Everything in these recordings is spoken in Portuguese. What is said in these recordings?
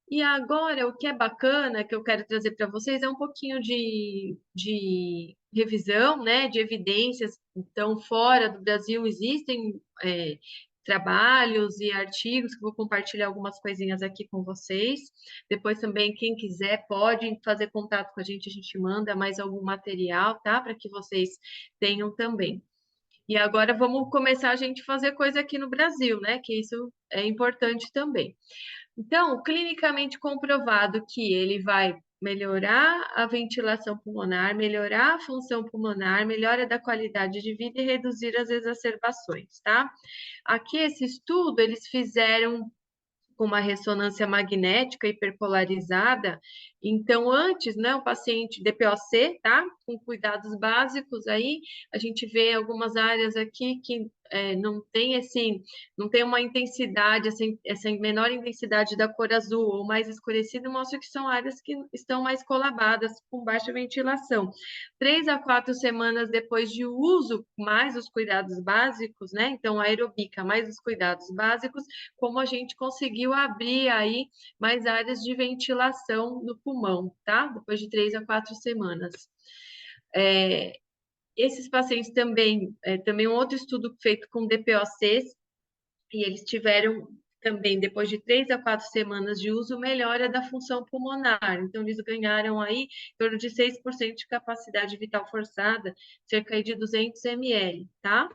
E agora, o que é bacana, que eu quero trazer para vocês, é um pouquinho de revisão, né, de evidências. Então, fora do Brasil, existem trabalhos e artigos, que eu vou compartilhar algumas coisinhas aqui com vocês. Depois também, quem quiser, pode fazer contato com a gente manda mais algum material, tá? Para que vocês tenham também. E agora vamos começar a gente fazer coisa aqui no Brasil, né? Que isso é importante também. Então, clinicamente comprovado que ele vai melhorar a ventilação pulmonar, melhorar a função pulmonar, melhora da qualidade de vida e reduzir as exacerbações, tá? Aqui, esse estudo, eles fizeram com uma ressonância magnética hiperpolarizada. Então, antes, né, o paciente DPOC, tá? Com cuidados básicos aí, a gente vê algumas áreas aqui que não tem não tem uma intensidade, essa menor intensidade da cor azul ou mais escurecida, mostra que são áreas que estão mais colabadas, com baixa ventilação. 3 a 4 semanas depois de uso, mais os cuidados básicos, né? Então, aerobica mais os cuidados básicos, como a gente conseguiu abrir aí mais áreas de ventilação no pulmão, tá? Depois de 3 a 4 semanas. Esses pacientes também um outro estudo feito com DPOCs, e eles tiveram também, depois de 3 a 4 semanas de uso, melhora da função pulmonar. Então, eles ganharam aí em torno de 6% de capacidade vital forçada, cerca de 200 ml, tá?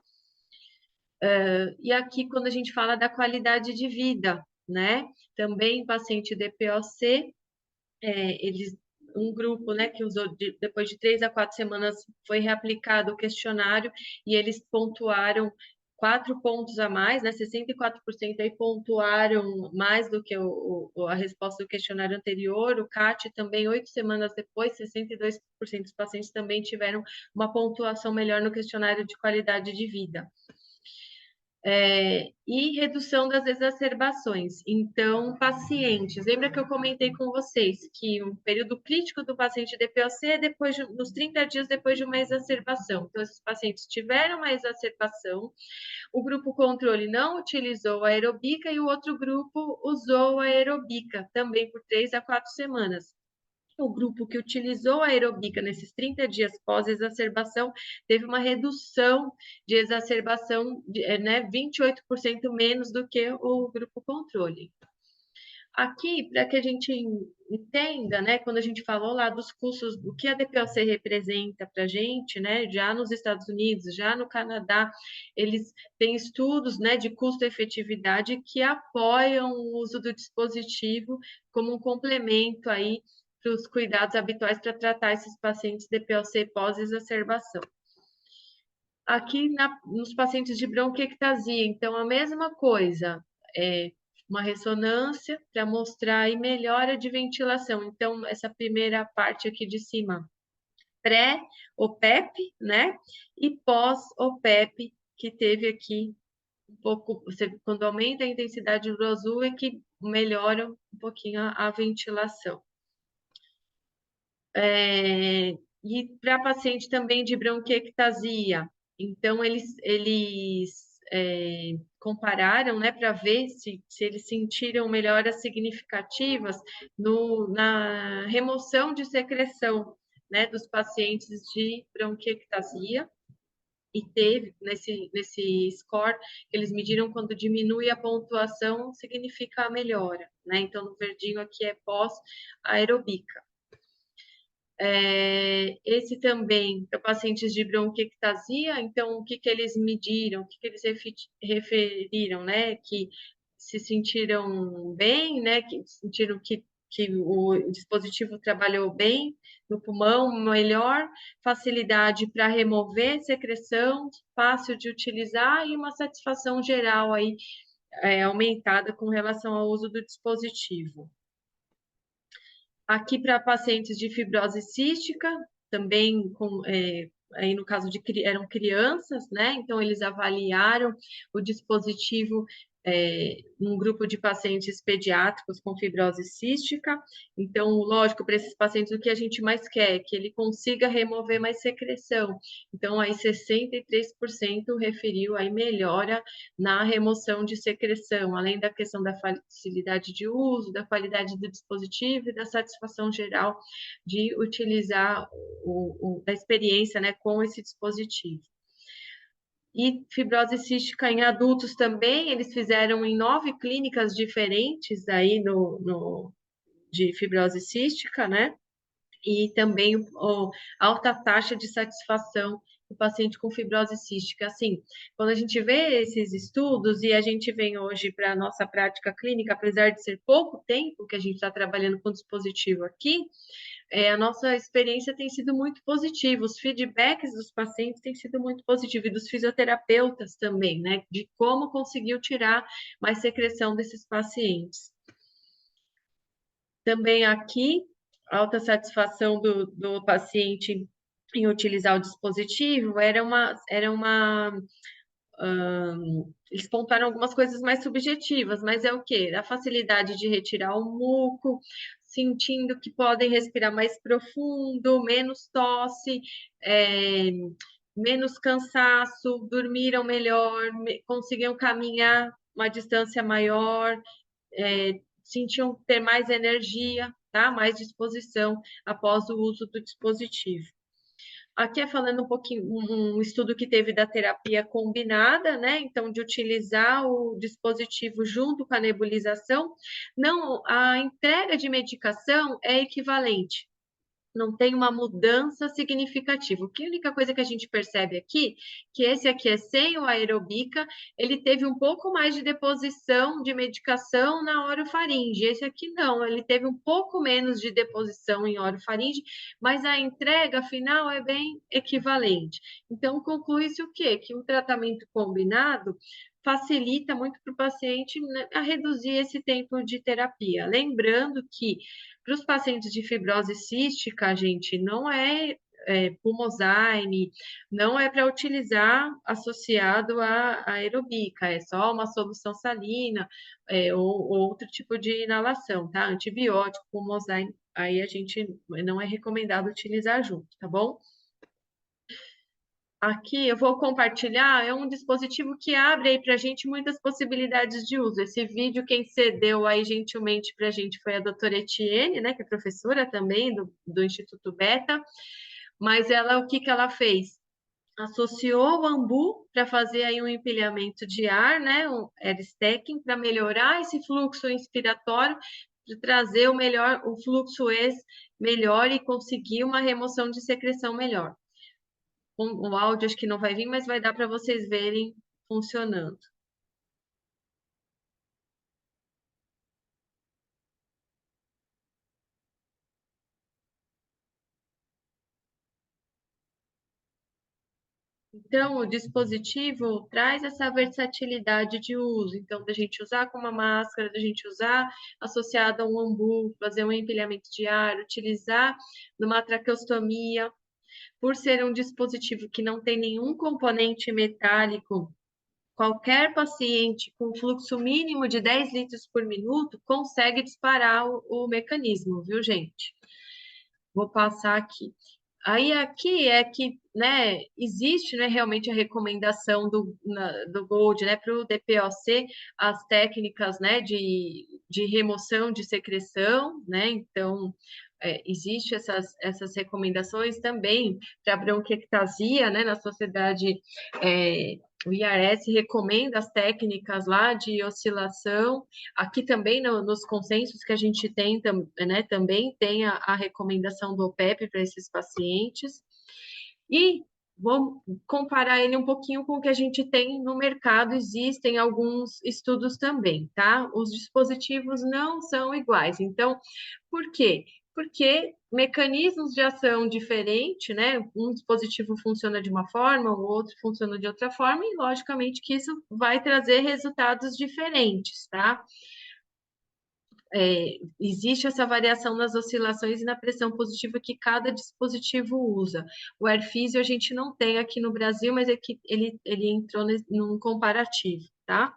E aqui, quando a gente fala da qualidade de vida, né? Também paciente DPOC, eles, um grupo, né, que usou depois de 3 a 4 semanas foi reaplicado o questionário e eles pontuaram 4 pontos a mais, né? 64% aí pontuaram mais do que a resposta do questionário anterior. O CAT também, 8 semanas depois, 62% dos pacientes também tiveram uma pontuação melhor no questionário de qualidade de vida. E redução das exacerbações. Então, pacientes, lembra que eu comentei com vocês que o período crítico do paciente DPOC é nos 30 dias depois de uma exacerbação. Então, esses pacientes tiveram uma exacerbação, o grupo controle não utilizou a aerobica e o outro grupo usou a aerobica, também por 3 a 4 semanas. O grupo que utilizou a aerobica nesses 30 dias pós-exacerbação teve uma redução de exacerbação, né, 28% menos do que o grupo controle. Aqui, para que a gente entenda, né, quando a gente falou lá dos custos, o que a DPOC representa para a gente, né, já nos Estados Unidos, já no Canadá, eles têm estudos, né, de custo-efetividade que apoiam o uso do dispositivo como um complemento aí para os cuidados habituais para tratar esses pacientes DPOC pós-exacerbação. Aqui nos pacientes de bronquiectasia, então, a mesma coisa, uma ressonância para mostrar aí melhora de ventilação. Então, essa primeira parte aqui de cima, pré-OPEP, né? E pós-OPEP, que teve aqui um pouco, quando aumenta a intensidade do azul, é que melhora um pouquinho a ventilação. E para paciente também de bronquiectasia, então eles compararam, né, para ver se eles sentiram melhoras significativas na remoção de secreção, né, dos pacientes de bronquiectasia. E teve, nesse score, que eles mediram quando diminui a pontuação, significa a melhora, né? Então, no verdinho aqui é pós-aerobica. Esse também para pacientes de bronquiectasia, então o que eles mediram, o que eles referiram, né? Que se sentiram bem, né? Que sentiram que o dispositivo trabalhou bem no pulmão, melhor facilidade para remover secreção, fácil de utilizar e uma satisfação geral aí aumentada com relação ao uso do dispositivo. Aqui para pacientes de fibrose cística, também aí no caso eram crianças, né? Então eles avaliaram o dispositivo um grupo de pacientes pediátricos com fibrose cística. Então, lógico, para esses pacientes, o que a gente mais quer é que ele consiga remover mais secreção. Então, aí 63% referiu aí melhora na remoção de secreção, além da questão da facilidade de uso, da qualidade do dispositivo e da satisfação geral de utilizar da experiência, né, com esse dispositivo. E fibrose cística em adultos também, eles fizeram em 9 clínicas diferentes aí de fibrose cística, né? E também alta taxa de satisfação do paciente com fibrose cística. Assim, quando a gente vê esses estudos e a gente vem hoje para a nossa prática clínica, apesar de ser pouco tempo que a gente está trabalhando com dispositivo aqui, a nossa experiência tem sido muito positiva, os feedbacks dos pacientes têm sido muito positivos, e dos fisioterapeutas também, né? De como conseguiu tirar mais secreção desses pacientes. Também aqui, alta satisfação do paciente em utilizar o dispositivo, eles pontuaram algumas coisas mais subjetivas, mas é o quê? A facilidade de retirar o muco, sentindo que podem respirar mais profundo, menos tosse, menos cansaço, dormiram melhor, conseguiam caminhar uma distância maior, sentiam ter mais energia, tá? Mais disposição após o uso do dispositivo. Aqui é falando um pouquinho, um estudo que teve da terapia combinada, né? Então, de utilizar o dispositivo junto com a nebulização. Não, a entrega de medicação é equivalente, não tem uma mudança significativa. A única coisa que a gente percebe aqui, que esse aqui é sem o aerobica, ele teve um pouco mais de deposição de medicação na orofaringe. Esse aqui não, ele teve um pouco menos de deposição em orofaringe, mas a entrega final é bem equivalente. Então, conclui-se o quê? Que o tratamento combinado facilita muito para o paciente, né, a reduzir esse tempo de terapia. Lembrando que para os pacientes de fibrose cística, gente, não é, Pulmozyme, não é para utilizar associado à aerobica, é só uma solução salina, ou outro tipo de inalação, tá? Antibiótico, Pulmozyme, aí a gente não é recomendado utilizar junto, tá bom? Aqui eu vou compartilhar, é um dispositivo que abre aí para a gente muitas possibilidades de uso. Esse vídeo, quem cedeu aí gentilmente para a gente foi a doutora Etienne, né, que é professora também do Instituto Beta, mas ela, o que que ela fez? Associou o ambu para fazer aí um empilhamento de ar, né, um air stacking, para melhorar esse fluxo inspiratório, para trazer o fluxo ex melhor e conseguir uma remoção de secreção melhor. O áudio acho que não vai vir, mas vai dar para vocês verem funcionando. Então, o dispositivo traz essa versatilidade de uso. Então, da gente usar com uma máscara, da gente usar associado a um ambu, fazer um empilhamento de ar, utilizar numa traqueostomia. Por ser um dispositivo que não tem nenhum componente metálico, qualquer paciente com fluxo mínimo de 10 litros por minuto consegue disparar o mecanismo, viu, gente? Vou passar aqui. Aí aqui é que, né, existe, né, realmente a recomendação do Gold, né, para o DPOC, as técnicas, né, de remoção de secreção, né, então existe essas recomendações também para bronquiectasia, né, na sociedade, o IAS recomenda as técnicas lá de oscilação. Aqui também nos consensos que a gente tem, né, também tem a recomendação do OPEP para esses pacientes. E vamos comparar ele um pouquinho com o que a gente tem no mercado. Existem alguns estudos também, tá? Os dispositivos não são iguais. Então, por quê? Porque mecanismos de ação diferentes, né? Um dispositivo funciona de uma forma, o outro funciona de outra forma, e logicamente que isso vai trazer resultados diferentes, tá? Existe essa variação nas oscilações e na pressão positiva que cada dispositivo usa. O AirPhysio a gente não tem aqui no Brasil, mas é que ele entrou num comparativo, tá?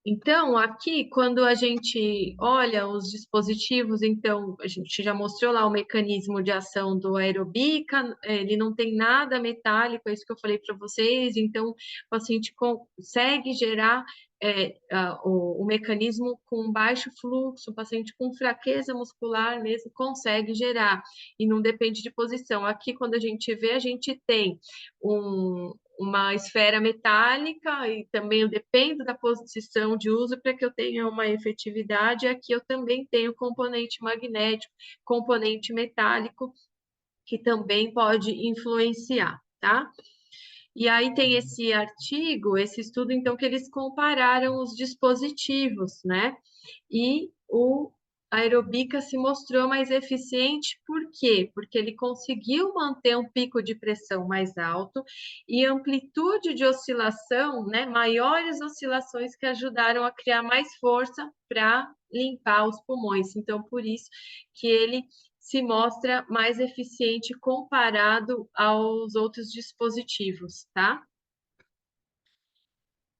Então, aqui, quando a gente olha os dispositivos, então, a gente já mostrou lá o mecanismo de ação do aerobica, ele não tem nada metálico, é isso que eu falei para vocês, então, o paciente consegue gerar o mecanismo com baixo fluxo, o paciente com fraqueza muscular mesmo consegue gerar, e não depende de posição. Aqui, quando a gente vê, a gente tem uma esfera metálica e também eu dependo da posição de uso para que eu tenha uma efetividade. Aqui eu também tenho componente magnético, componente metálico, que também pode influenciar, tá? E aí tem esse artigo, esse estudo, então, que eles compararam os dispositivos, né? E o aerobica se mostrou mais eficiente, por quê? Porque ele conseguiu manter um pico de pressão mais alto e amplitude de oscilação, né? Maiores oscilações que ajudaram a criar mais força para limpar os pulmões. Então, por isso que ele se mostra mais eficiente comparado aos outros dispositivos, tá?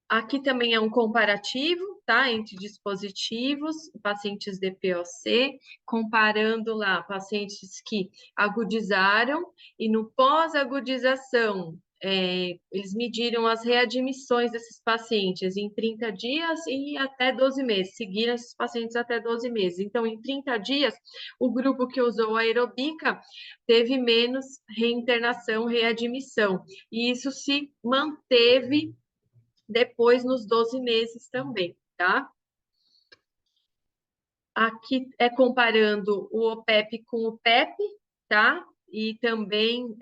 Aqui também é um comparativo, tá? Entre dispositivos, pacientes DPOC, comparando lá pacientes que agudizaram e no pós-agudização, eles mediram as readmissões desses pacientes em 30 dias e até 12 meses, seguiram esses pacientes até 12 meses. Então, em 30 dias, o grupo que usou a aerobica teve menos reinternação, readmissão, e isso se manteve depois nos 12 meses também, tá? Aqui é comparando o OPEP com o PEP, tá? E também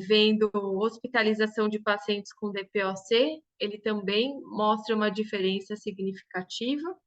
vendo hospitalização de pacientes com DPOC, ele também mostra uma diferença significativa.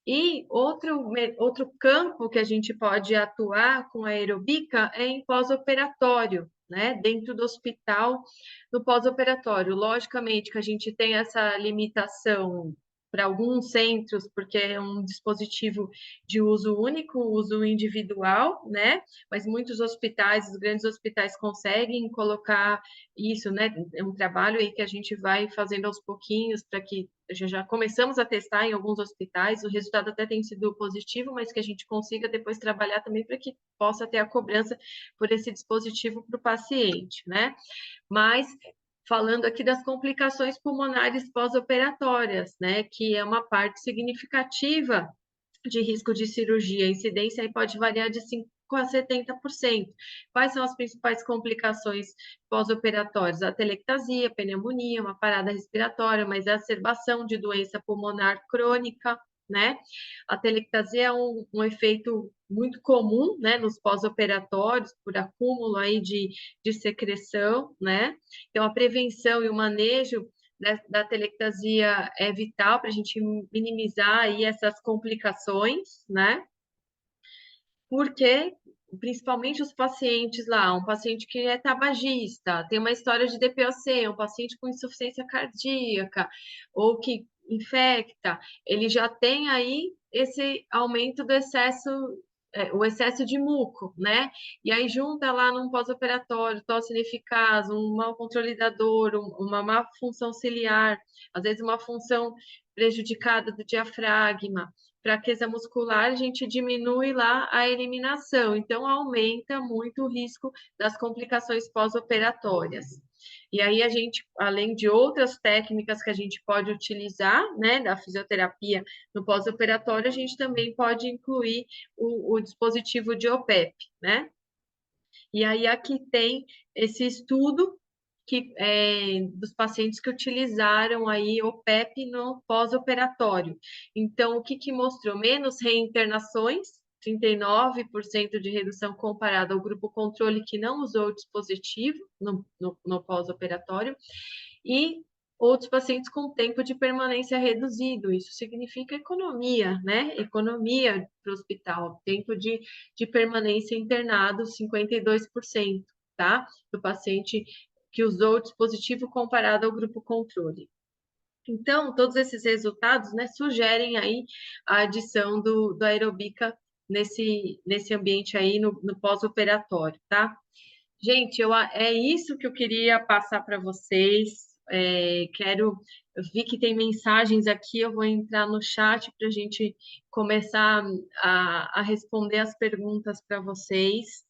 E outro campo que a gente pode atuar com a aerobica é em pós-operatório, né? Dentro do hospital, no pós-operatório. Logicamente que a gente tem essa limitação para alguns centros, porque é um dispositivo de uso único, uso individual, né? Mas muitos hospitais, os grandes hospitais conseguem colocar isso, né? É um trabalho aí que a gente vai fazendo aos pouquinhos para que já começamos a testar em alguns hospitais, o resultado até tem sido positivo, mas que a gente consiga depois trabalhar também para que possa ter a cobrança por esse dispositivo para o paciente, né? Mas falando aqui das complicações pulmonares pós-operatórias, né, que é uma parte significativa de risco de cirurgia. A incidência aí pode variar de 5 a 70%. Quais são as principais complicações pós-operatórias? A telectasia, pneumonia, uma parada respiratória, uma exacerbação de doença pulmonar crônica, né? A telectasia é um efeito muito comum, né, nos pós-operatórios, por acúmulo aí de secreção, né? Então, a prevenção e o manejo da telectasia é vital para a gente minimizar aí essas complicações, né? Porque, principalmente os pacientes lá, um paciente que é tabagista, tem uma história de DPOC, um paciente com insuficiência cardíaca, ou que infecta, ele já tem aí esse aumento do excesso, o excesso de muco, né? E aí junta lá num pós-operatório, tosse ineficaz, um mau controle da dor, uma má função ciliar, às vezes uma função prejudicada do diafragma, fraqueza muscular, a gente diminui lá a eliminação, então aumenta muito o risco das complicações pós-operatórias. E aí a gente, além de outras técnicas que a gente pode utilizar, né, da fisioterapia no pós-operatório, a gente também pode incluir o dispositivo de OPEP, né? E aí aqui tem esse estudo dos pacientes que utilizaram aí o PEP no pós-operatório. Então, o que mostrou? Menos reinternações, 39% de redução comparado ao grupo controle que não usou o dispositivo no pós-operatório, e outros pacientes com tempo de permanência reduzido. Isso significa economia, né? Economia para o hospital. Tempo de permanência internado, 52%, tá? Do paciente que usou o dispositivo comparado ao grupo controle. Então, todos esses resultados, né, sugerem aí a adição do aerobica nesse ambiente aí no pós-operatório, tá? Gente, é isso que eu queria passar para vocês. Eu vi que tem mensagens aqui, eu vou entrar no chat para a gente começar a responder as perguntas para vocês.